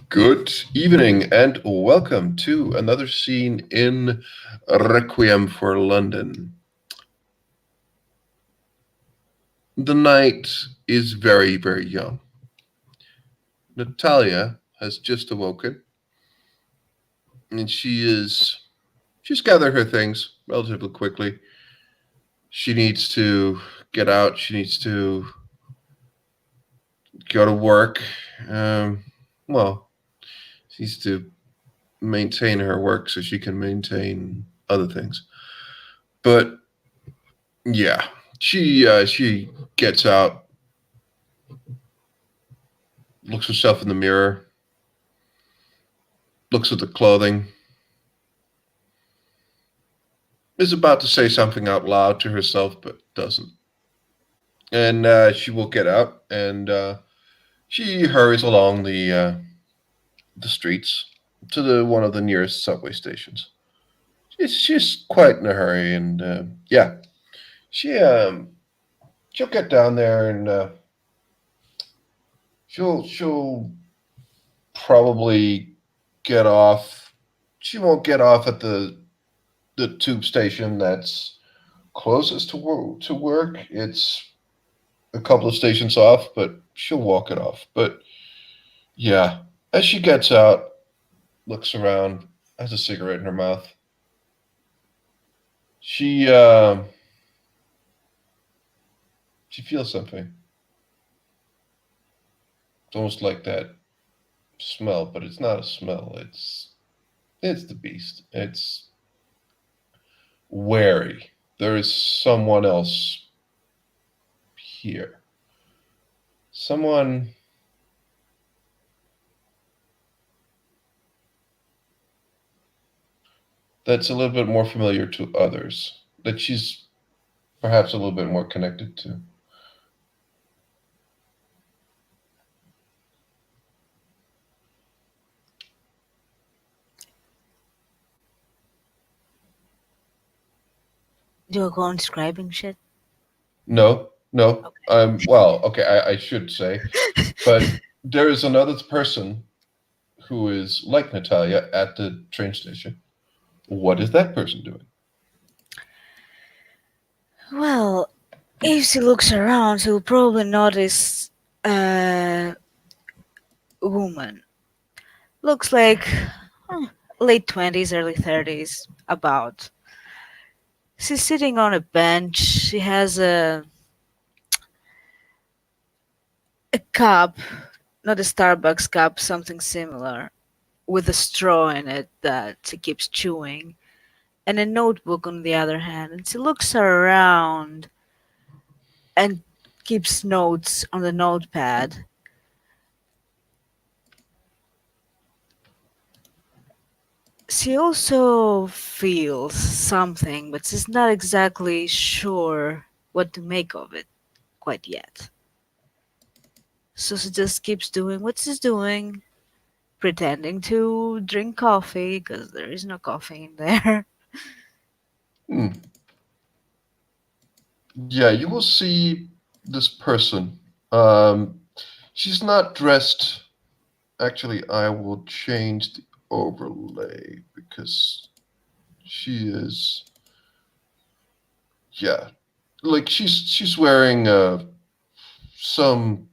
Good evening and welcome to another scene in Requiem for London. The night is very, very young. Natalia has just awoken and she's gathered her things relatively quickly. She needs to get out, she needs to go to work. Um, well, she needs to maintain her work so she can maintain other things. But yeah, she gets out, looks herself in the mirror, looks at the clothing, is about to say something out loud to herself, but doesn't. And she will get out, and she hurries along the streets to the one of the nearest subway stations. She's quite in a hurry, and yeah, she she'll get down there, and she'll probably get off. She won't get off at the tube station that's closest to work. It's a couple of stations off, but she'll walk it off. But yeah, as she gets out, looks around, has a cigarette in her mouth. She she feels something. It's almost like that smell, but it's not a smell. It's the beast. It's wary. There is someone else here. Someone that's a little bit more familiar to others. That she's perhaps a little bit more connected to. You're going describing shit? No, no. Well, okay, I should say, but there is another person who is like Natalia at the train station. What is that person doing? Well, if she looks around, she'll probably notice a woman. Looks like huh, late 20s, early 30s, about. She's sitting on a bench. She has a cup, not a Starbucks cup, something similar, with a straw in it that she keeps chewing, and a notebook on the other hand. And she looks around and keeps notes on the notepad. She also feels something, but she's not exactly sure what to make of it quite yet. So she just keeps doing what she's doing, pretending to drink coffee because there is no coffee in there. Hmm. Yeah, you will see this person. Um, she's not dressed. Actually, I will change the overlay because she is. Yeah, like she's wearing some,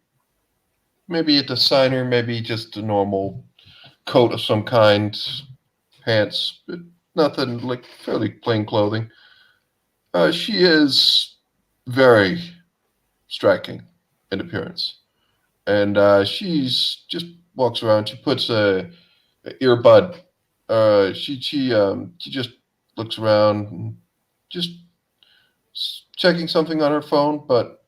maybe a designer, maybe just a normal coat of some kind, pants, but nothing, like fairly plain clothing. She is very striking in appearance, and she's just walks around. She puts a earbud. She just looks around, and just checking something on her phone, but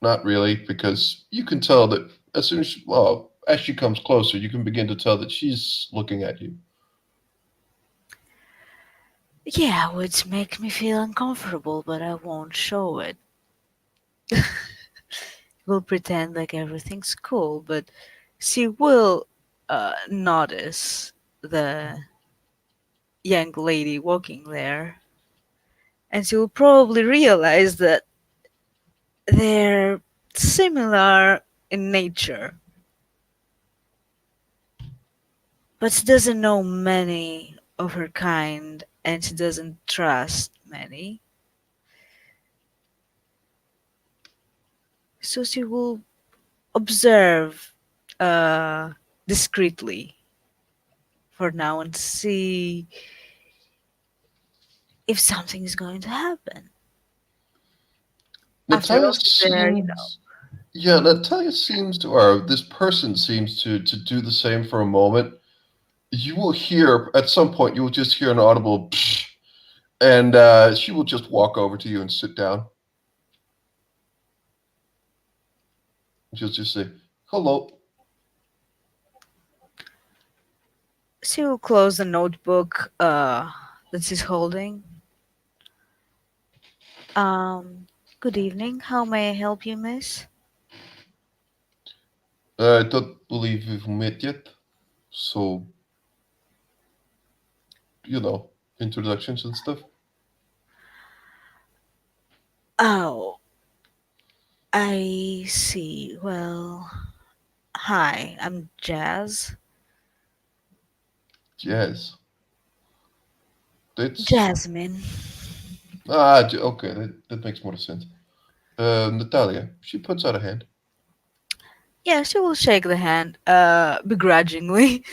not really, because you can tell that as soon as well, as she comes closer, you can begin to tell that she's looking at you. Yeah, which makes me feel uncomfortable, but I won't show it. We'll pretend like everything's cool, but she will notice the young lady walking there, and she will probably realize that they're similar in nature. but she doesn't know many of her kind and she doesn't trust many. So she will observe uh, discreetly for now and see if something is going to happen. After Natalia all, she's there, you know. seems, yeah, Natalia seems to, or this person seems to do the same for a moment. You will hear, at some point, you will just hear an audible psh, and she will just walk over to you and sit down. She'll just say, hello. She will close the notebook that she's holding. Good evening. How may I help you, miss? I don't believe we've met yet. So, you know, introductions and stuff. Oh, I see. Well, hi, I'm Jazz. Yes. That's, Jasmine. okay, that makes more sense. Natalia, she puts out a hand. Yeah, she will shake the hand, begrudgingly.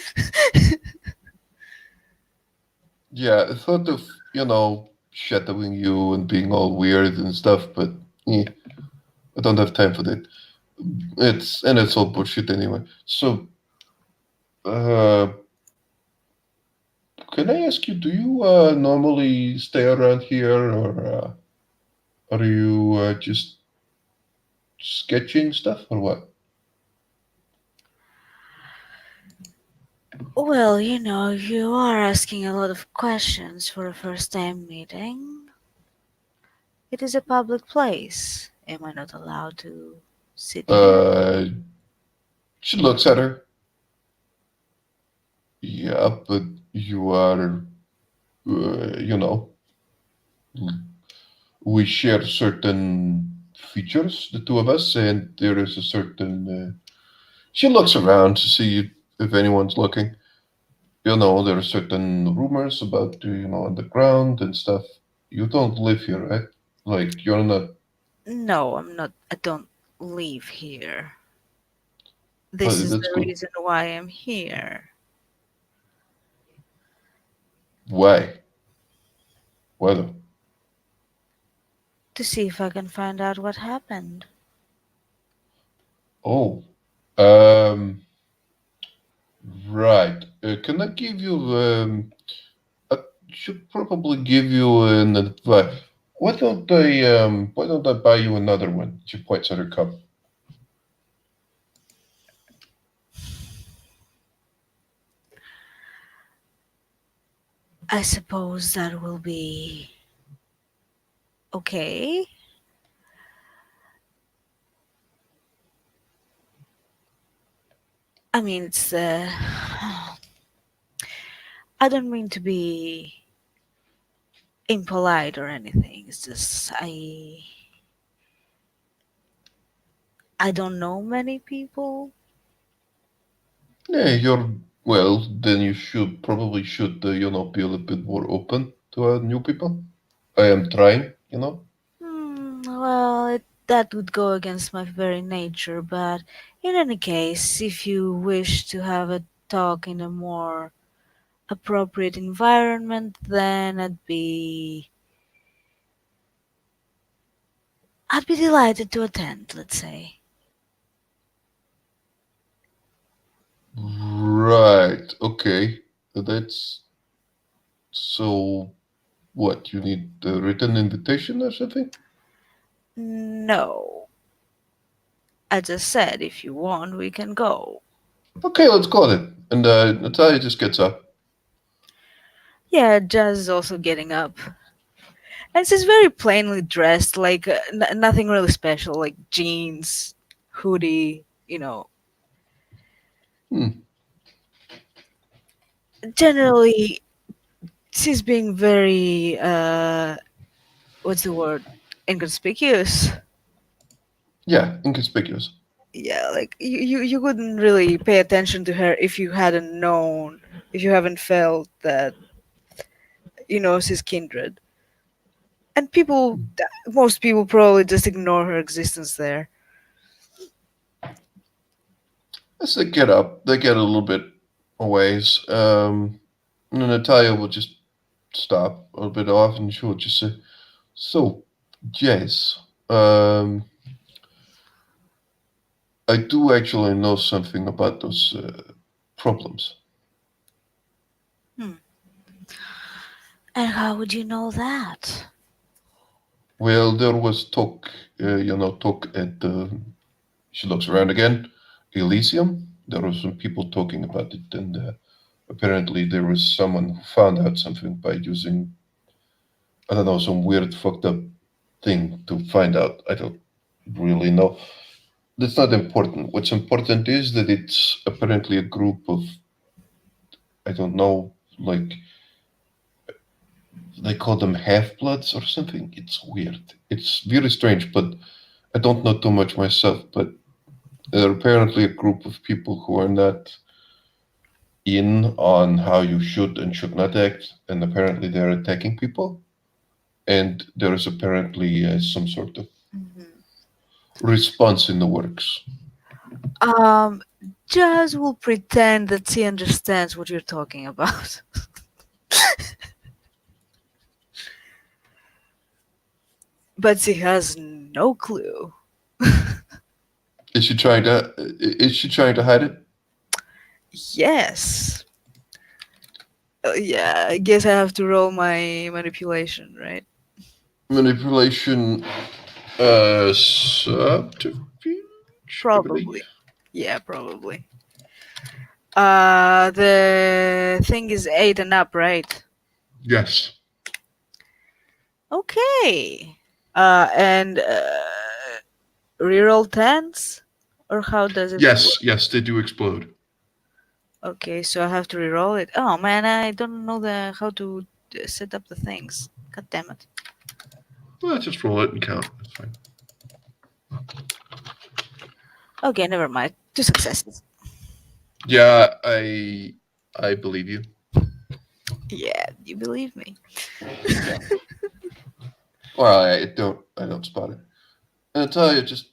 Yeah, I thought of, shadowing you and being all weird and stuff, but eh, I don't have time for that. It's all bullshit anyway. So, uh, can I ask you, do you normally stay around here, or are you just sketching stuff, or what? Well, you know, you are asking a lot of questions for a first time meeting. It is a public place. Am I not allowed to sit here? Uh, she looks at her. Yeah, but you are, you know, we share certain features, the two of us, and there is a certain. She looks around to see if anyone's looking. There are certain rumors about, underground and stuff. You don't live here, right? Like, you're not. No, I'm not. I don't live here. This is That's the good. reason why I'm here. Why? Why though? To see if I can find out what happened. Oh, um, right. Can I give you I should probably give you an advice. Why don't I buy you another one? She points at her cup. I suppose that will be okay. I mean, it's I don't mean to be impolite or anything. It's just I don't know many people. Yeah, well, then you should be a little bit more open to new people. I am trying. Well, that would go against my very nature, but in any case, if you wish to have a talk in a more appropriate environment, then I'd be delighted to attend, let's say. Right. Okay. That's so. What, you need a written invitation or something? No, I just said if you want, we can go. Okay, let's go then. And Natalia just gets up. Yeah, Jazz is also getting up. And she's very plainly dressed, like nothing really special, like jeans, hoodie, you know. Hmm. Generally, she's being very, what's the word? Inconspicuous. Yeah, inconspicuous. Yeah, like you wouldn't really pay attention to her if you hadn't known. if you haven't felt that he knows his kindred. And most people probably just ignore her existence there. As they get up, they get a little bit a ways. And then Natalia will just stop a little bit off and she will just say, "So, yes, I do actually know something about those problems. Hmm. And how would you know that? Well, there was talk, talk at she looks around again, Elysium. There were some people talking about it, and apparently there was someone who found out something by using, I don't know, some weird fucked up thing to find out. I don't really know. That's not important. What's important is that it's apparently a group of, I don't know, like they call them half bloods or something. It's weird. It's very strange, but I don't know too much myself. But they're apparently a group of people who are not in on how you should and should not act, and apparently they're attacking people. And there is apparently some sort of Mhm. response in the works. Um, Jazz will pretend that she understands what you're talking about. But she has no clue. Is she trying to? Is she trying to hide it? Yes. Yeah, I guess I have to roll my manipulation, right? Manipulation, subterfuge, I believe. Probably. Yeah, probably. The thing is 8 and up, right? Yes, Okay. And reroll tens? Or how does it work? yes, they do explode. Okay, so I have to reroll it. Oh man, I don't know the how to set up the things. God damn it. Well, just roll it and count. That's fine. Okay, never mind. Two successes. Yeah, I believe you. Yeah, you believe me. Well, I don't spot it. And Natalia just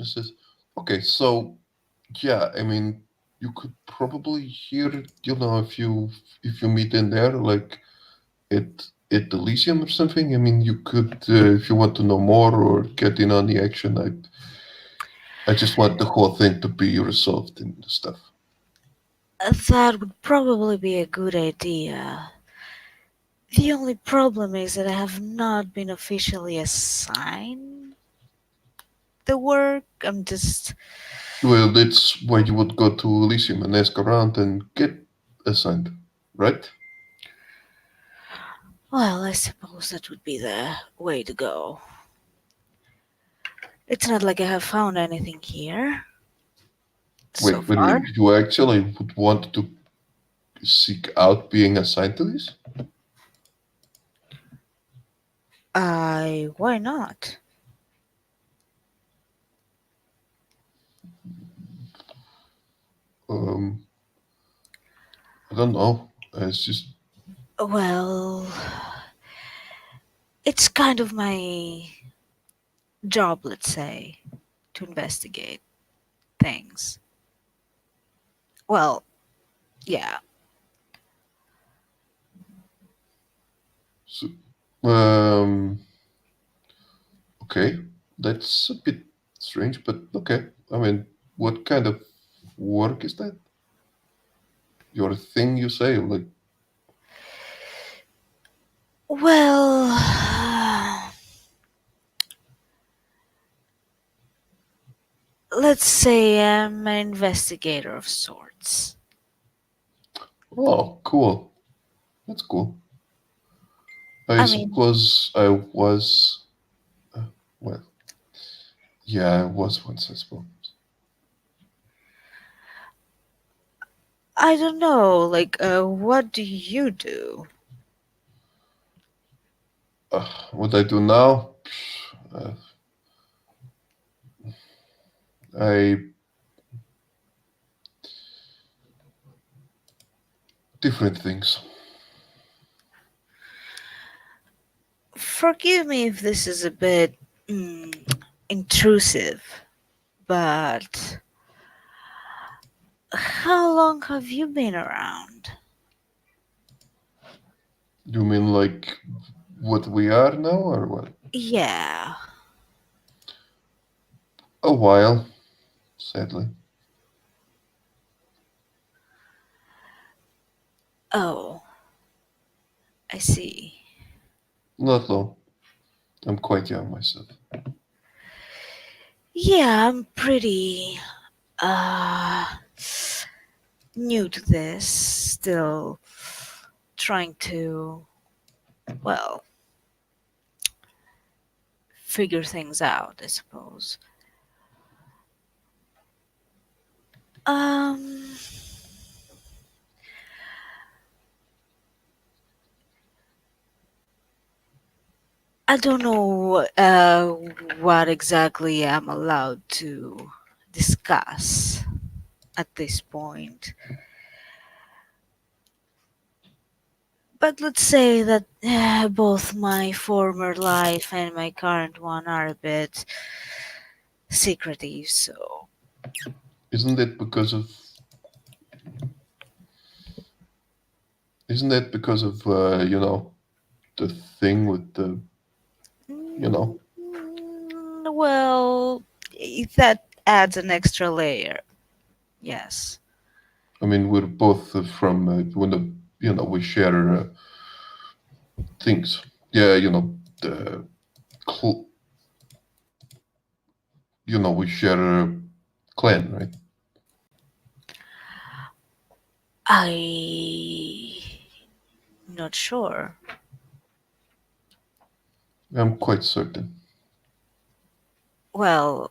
says, okay, so yeah, I mean, you could probably hear, if you meet in there, like at Elysium or something. I mean, you could, if you want to know more or get in on the action. I just want the whole thing to be resolved and stuff. That would probably be a good idea. The only problem is that I have not been officially assigned the work. I'm just. Well, that's why you would go to Elysium and ask around and get assigned, right? Well, I suppose that would be the way to go. It's not like I have found anything here so Wait, far. you actually would want to seek out being assigned to this? Why not? Um, I don't know. It's just Well, it's kind of my job, let's say, to investigate things. Well, yeah. so, um, okay. That's a bit strange, but okay. I mean, what kind of work is that? Your thing, you say? Like, Well, let's say I'm an investigator of sorts. oh, cool. That's cool. I I mean, suppose I was. Uh, well, yeah, I was once, I suppose. I don't know, like, what do you do? What I do now, uh, I different things. Forgive me if this is a bit intrusive, but how long have you been around? You mean like what we are now, or what? Yeah. A while, sadly. Oh, I see. Not long. I'm quite young myself. Yeah, I'm pretty uh new to this, still trying to, well, figure things out, I suppose. Um, I don't know what exactly I'm allowed to discuss at this point, but let's say that both my former life and my current one are a bit secretive, so. Isn't it because of? Isn't that because of the thing with the you know? Well, that adds an extra layer. Yes. I mean, we're both from when the we share things. Yeah, the cl- we share a clan, right? I not sure. I'm quite certain. Well,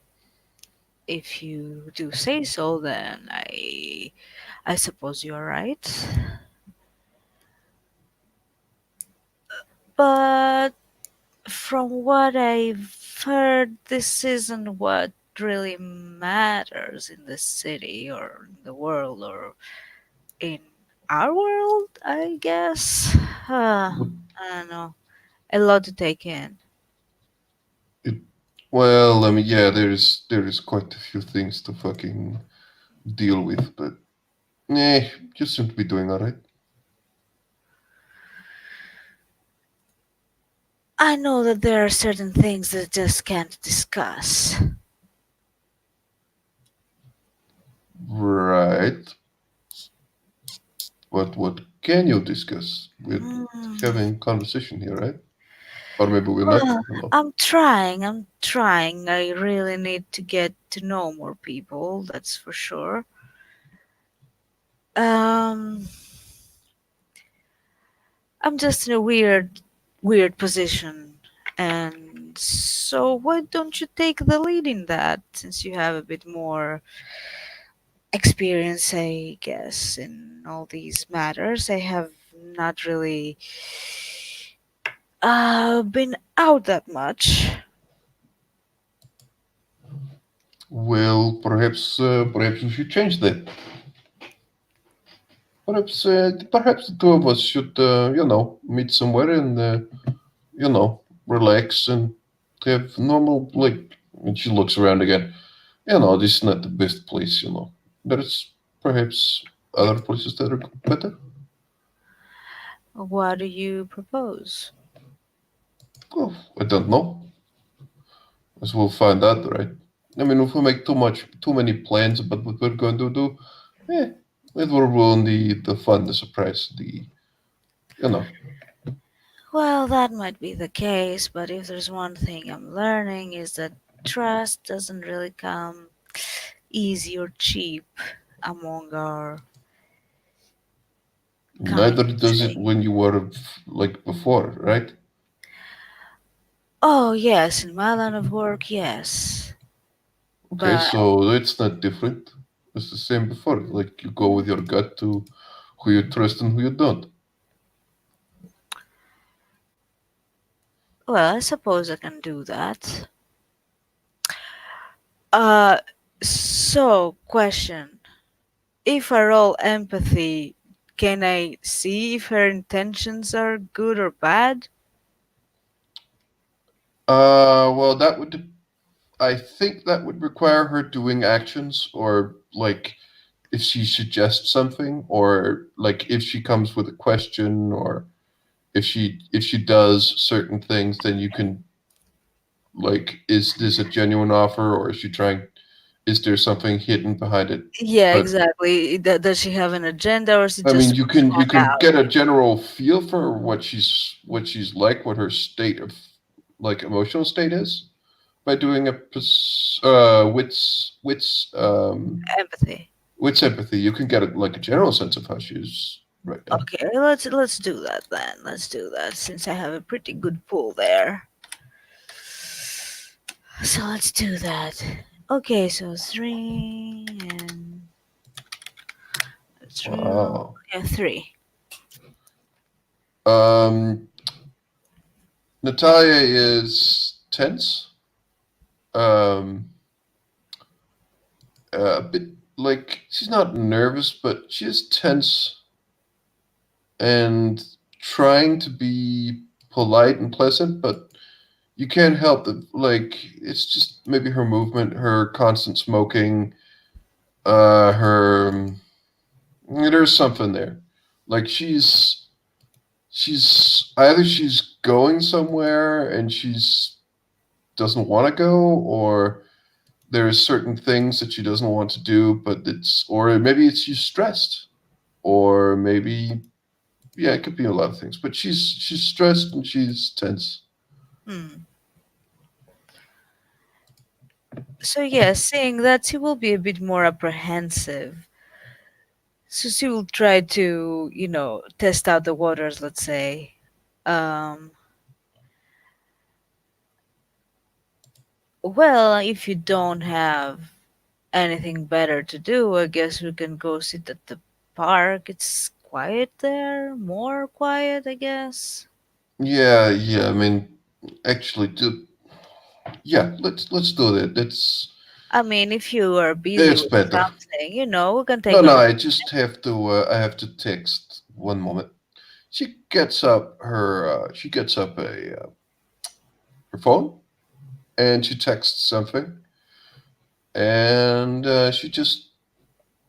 if you do say so, then I suppose you're right. But from what I've heard, this isn't what really matters in the city or in the world or in our world, I guess. But I don't know. A lot to take in. it, well, I mean, yeah, there is quite a few things to fucking deal with, but you seem to be doing all right. I know that there are certain things that just can't discuss. Right. What can you discuss? We're Hmm. having conversation here, right? Or maybe we're not. Well, I'm trying. I'm trying. I really need to get to know more people, that's for sure. Um, I'm just in a weird position. And so, why don't you take the lead in that since you have a bit more experience, I guess, in all these matters? I have not really been out that much. Well, perhaps we should change that. Perhaps the two of us should, meet somewhere and, relax and have normal, like, and she looks around again. This is not the best place, There's perhaps other places that are better. What do you propose? Oh, I don't know. As we'll find out, right? I mean, if we make too many plans about what we're going to do, eh, it will ruin the fun, the surprise, you know. Well, that might be the case, but if there's one thing I'm learning is that trust doesn't really come easy or cheap among our kind, Neither let's does it say. when you were like before, right? Oh, yes, in my line of work, yes. Okay, But, so it's not different. It's the same before. Like you go with your gut to who you trust and who you don't. well, I suppose I can do that. Uh, so, question. If I roll empathy, Can I see if her intentions are good or bad? Well, that would. I think that would require her doing actions, or like if she suggests something, or like if she comes with a question, or if she does certain things, then you can like, is this a genuine offer, or is she trying? Is there something hidden behind it? Yeah, But exactly. Does she have an agenda or is it I mean, just you wants to can you hang can out? get a general feel for what she's like, what her state of like emotional state is by doing a Empathy. wits empathy. You can get like a general sense of how she is right now. Okay, let's do that then. Let's do that since I have a pretty good pull there. So let's do that. Okay, so three and let's reroll. Wow. Yeah, three. Um, Natalia is tense. Um, a bit like she's not nervous, but she is tense and trying to be polite and pleasant, but you can't help that. Like it's just maybe her movement, her constant smoking, her there's something there. Like she's either she's going somewhere and she's doesn't want to go, or there's certain things that she doesn't want to do, but it's or maybe it's she's stressed, or maybe yeah, it could be a lot of things. But she's stressed and she's tense. Hmm. So yeah, seeing that she will be a bit more apprehensive. So she will try to, test out the waters, let's say. Um, well, if you don't have anything better to do, I guess we can go sit at the park. It's quiet there, more quiet, I guess. Yeah, yeah. I mean, actually, yeah. Let's do that. I mean, if you are busy It's with better. something, we can No, take no. our. I just have to. I have to text. One moment. She gets up her phone and she texts something, and she just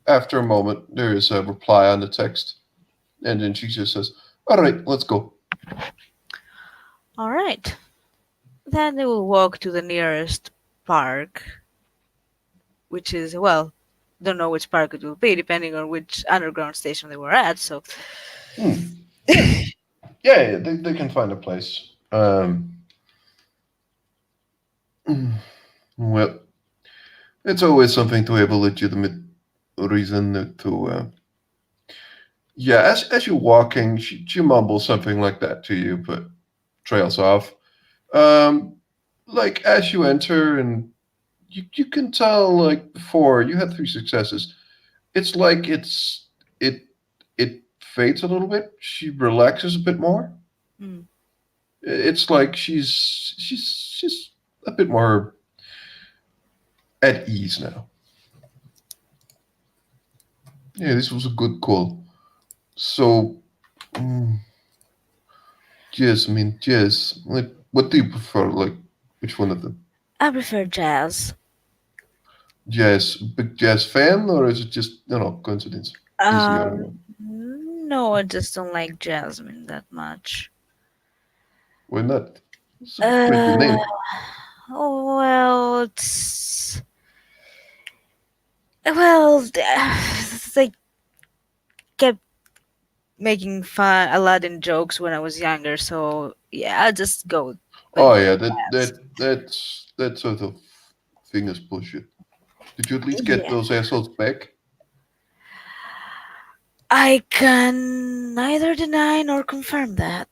after a moment there is a reply on the text, and then she just says, "All right, let's go." All right. Then they will walk to the nearest park, which is, well, don't know which park it will be, depending on which underground station they were at. So, Hmm. Yeah, yeah, yeah. They can find a place. Well, it's always something to have a legitimate reason to. Yeah, as you're walking, she mumbles something like that to you, but trails off. Um, like as you enter, and you can tell like before you had three successes. It's like it it fades a little bit. She relaxes a bit more. mm, It's like she's a bit more at ease now. Yeah, this was a good call. So, mm, yes, I mean, yes. Like, what do you prefer? Like, which one of them? I prefer jazz. Jazz, big jazz fan, or is it just coincidence? Easy, I don't know. No, I just don't like Jasmine that much. Why not? It's a pretty Uh, name. oh, well, they kept making fun Aladdin jokes when I was younger, so yeah, I'll just go with Oh yeah, jazz. that sort of thing is bullshit. Did you at least get Yeah, those assholes back? I can neither deny nor confirm that.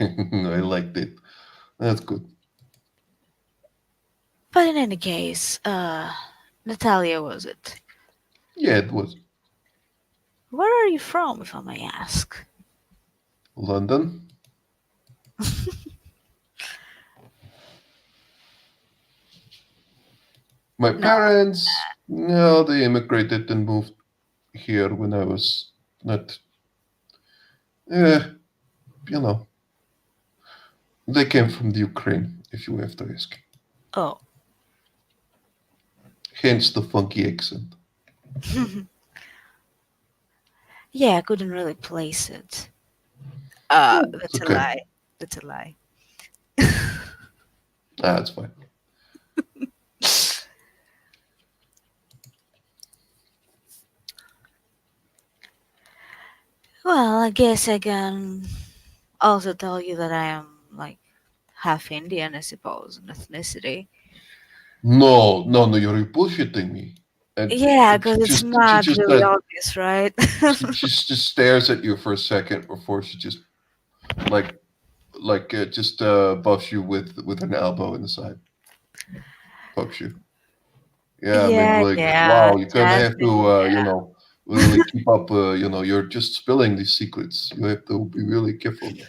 I liked it. That's good. But in any case, Natalia was it? Yeah, it was Where are you from, if I may ask? London. My No. parents, no, they immigrated and moved here when I was Not, eh, you know, they came from the Ukraine, if you have to ask. Oh. Hence the funky accent. Yeah, I couldn't really place it. Oh, it's That's a okay. lie. That's a lie. Ah, it's fine. Well, I guess I can also tell you that I am like half Indian, I suppose, in ethnicity. No, no, no, you're bullshitting me. And Yeah, because it's she not just really obvious, right? she just stares at you for a second before she just like just buffs you with an elbow in the side, pokes you. Yeah, I mean, Yeah, like, yeah, wow, you're gonna have to, exactly. really keep up. You're just spilling these secrets. You have to be really careful now.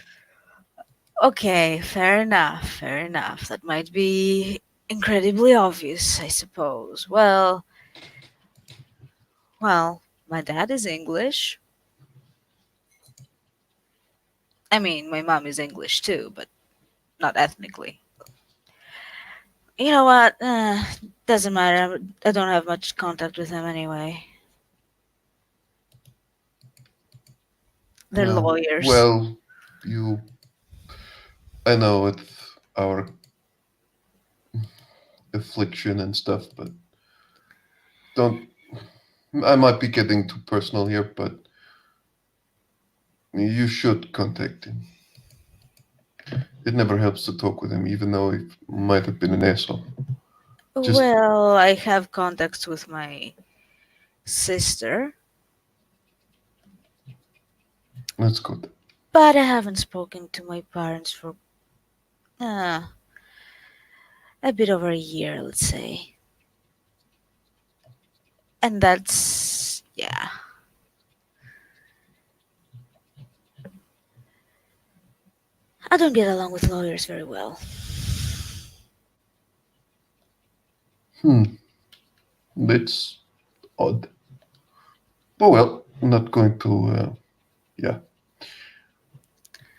Okay, fair enough, fair enough. That might be incredibly obvious, I suppose. Well, my dad is English. I mean, my mom is English too, but not ethnically. You know what? Doesn't matter. I don't have much contact with them anyway. They're Yeah, lawyers. well, you, I know it's our affliction and stuff, but don't. I might be getting too personal here, but you should contact him. It never helps to talk with him, even though he might have been an asshole. Just Well, I have contacts with my sister, that's good. but I haven't spoken to my parents for uh, a bit over a year, let's say. And that's, yeah. I don't get along with lawyers very well. Hmm, that's odd. Oh well, I'm not going to. Yeah,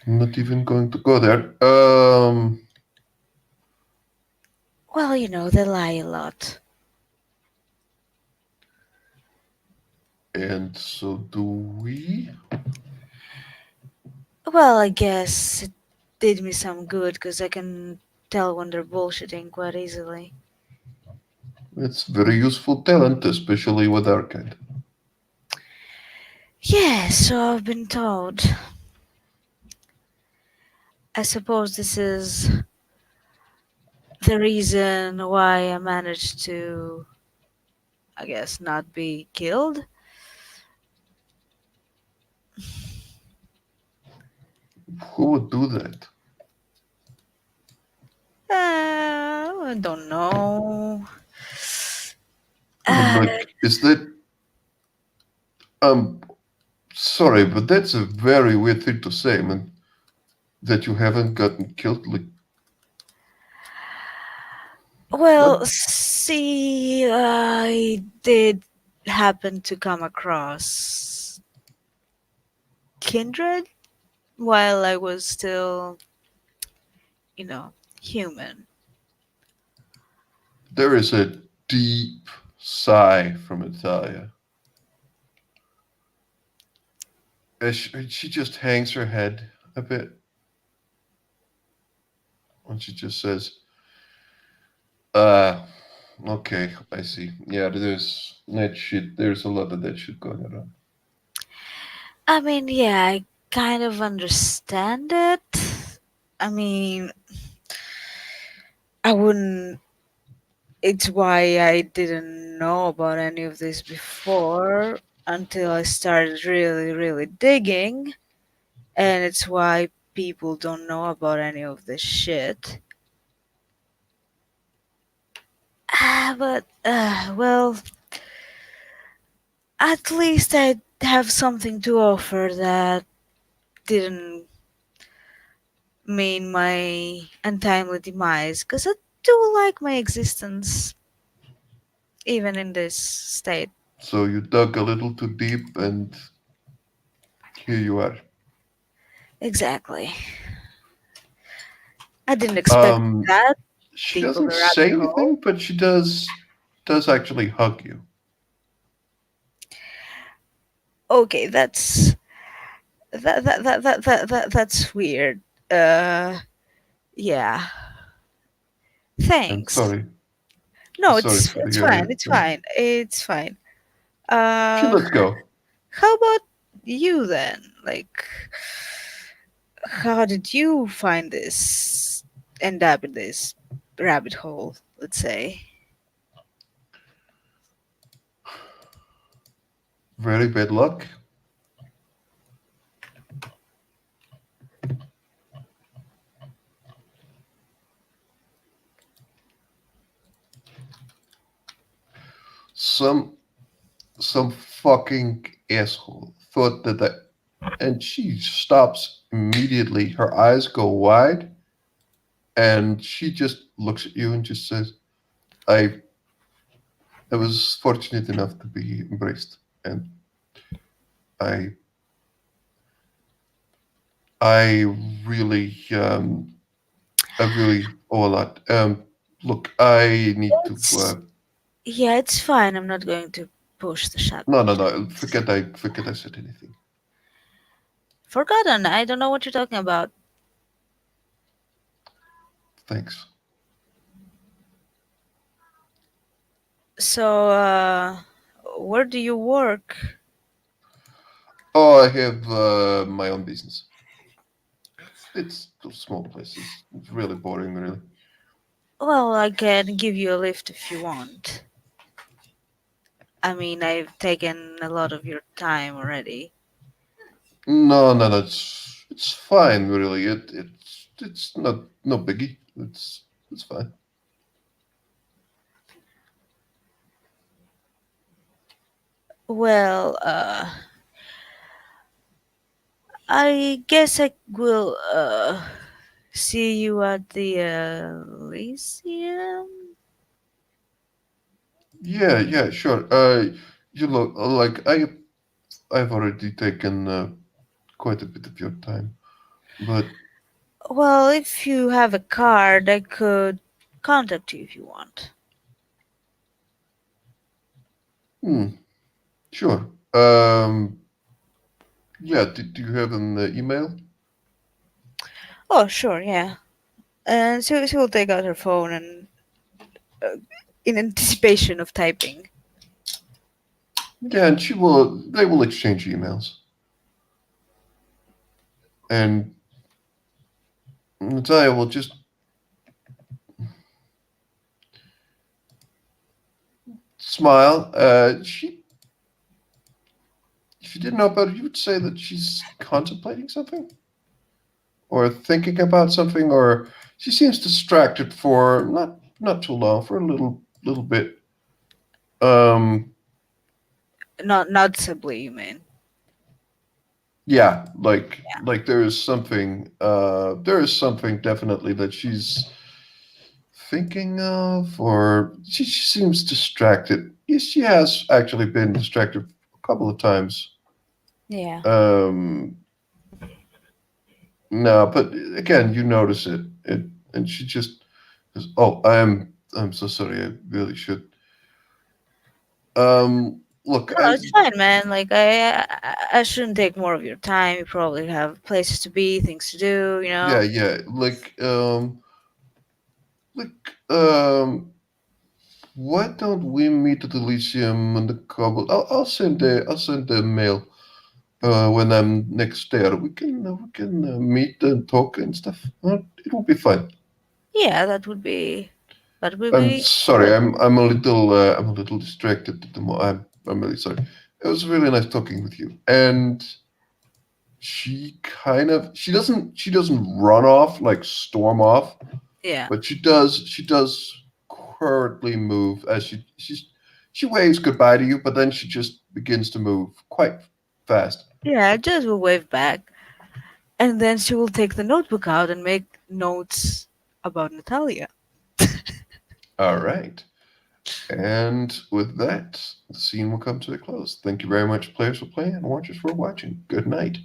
I'm not even going to go there. Well, they lie a lot. And so do we. Well, I guess it did me some good because I can tell when they're bullshitting quite easily. It's very useful talent, especially with our kind. Yeah, so I've been told. I suppose this is the reason why I managed to, I guess, not be killed. Who would do that? I don't know. I mean, Uh, like, is that? Um, sorry, but that's a very weird thing to say. I mean, that you haven't gotten killed. Like, what? well, see, I did happen to come across Kindred while I was still, you know, human. There is a deep sigh from Italia. As she just hangs her head a bit, and she just says, "Ah, okay, I see. Yeah, there's that shit. There's a lot of that shit going around." I mean, yeah, I kind of understand it. I mean, I wouldn't. It's why I didn't know about any of this before until I started really, really digging. And it's why people don't know about any of this shit. Well, at least I have something to offer that didn't mean my untimely demise, because I do like my existence, even in this state. So you dug a little too deep, and Here you are. Exactly. I didn't expect Um, that she deep of doesn't a rabbit say hole. anything, but she does actually hug you. Okay, that's weird. Uh, yeah. I'm Thanks. sorry. No, Sorry it's for the it's hear fine. it. It's fine. It's fine. She Uh, lets go. how about you then? Like, how did you find this, end up in this rabbit hole? Let's say. Very bad luck. Some some fucking asshole thought that, and she stops immediately. Her eyes go wide, and she just looks at you and just says, "I I was fortunate enough to be embraced, and I I really I really owe a lot. Look, I need to. It's Yeah, it's fine. I'm not going to push the shut No. buttons. Forget I said anything. Forgotten. I don't know what you're talking about. Thanks. So, where do you work? Oh, I have my own business. It's a small place. It's really boring, really. Well, I can give you a lift if you want. I mean, I've taken a lot of your time already. No. It's fine, really. It's not no biggie. It's fine. Well, I guess I will see you at the Elysium. Yeah, sure. You look like I've already taken quite a bit of your time, but Well, if you have a card, I could contact you if you want. hmm, sure. Yeah. Do you have an email? Oh, sure, yeah. And she will take out her phone and, uh, in anticipation of typing. Yeah, and she will. They will exchange emails, and Natalia will just smile. If you didn't know about her, you would say that she's contemplating something, or thinking about something, or she seems distracted for not too long, for a little bit. Um, Not noticeably, you mean? yeah, like there is something definitely that she's thinking of, or she seems distracted. Yes, she has actually been distracted a couple of times. Yeah. Um, no, but again, you notice it, and she just says, "Oh, I'm so sorry. I really should." Look, No, it's fine, man. Like I shouldn't take more of your time. You probably have places to be, things to do. You know. yeah, like, why don't we meet at Elysium on the cobble? I'll send the mail when I'm next there. We can meet and talk and stuff. It will be fine. Yeah, that would I'm be sorry. good. I'm a little distracted at the moment. I'm really sorry. It was really nice talking with you. And she doesn't run off, like storm off, Yeah. but she does currently move as she waves goodbye to you, but then she just begins to move quite fast. Yeah, Jess will wave back, and then she will take the notebook out and make notes about Natalia. All right. And with that, the scene will come to a close. Thank you very much, players, for playing and watchers for watching. Good night.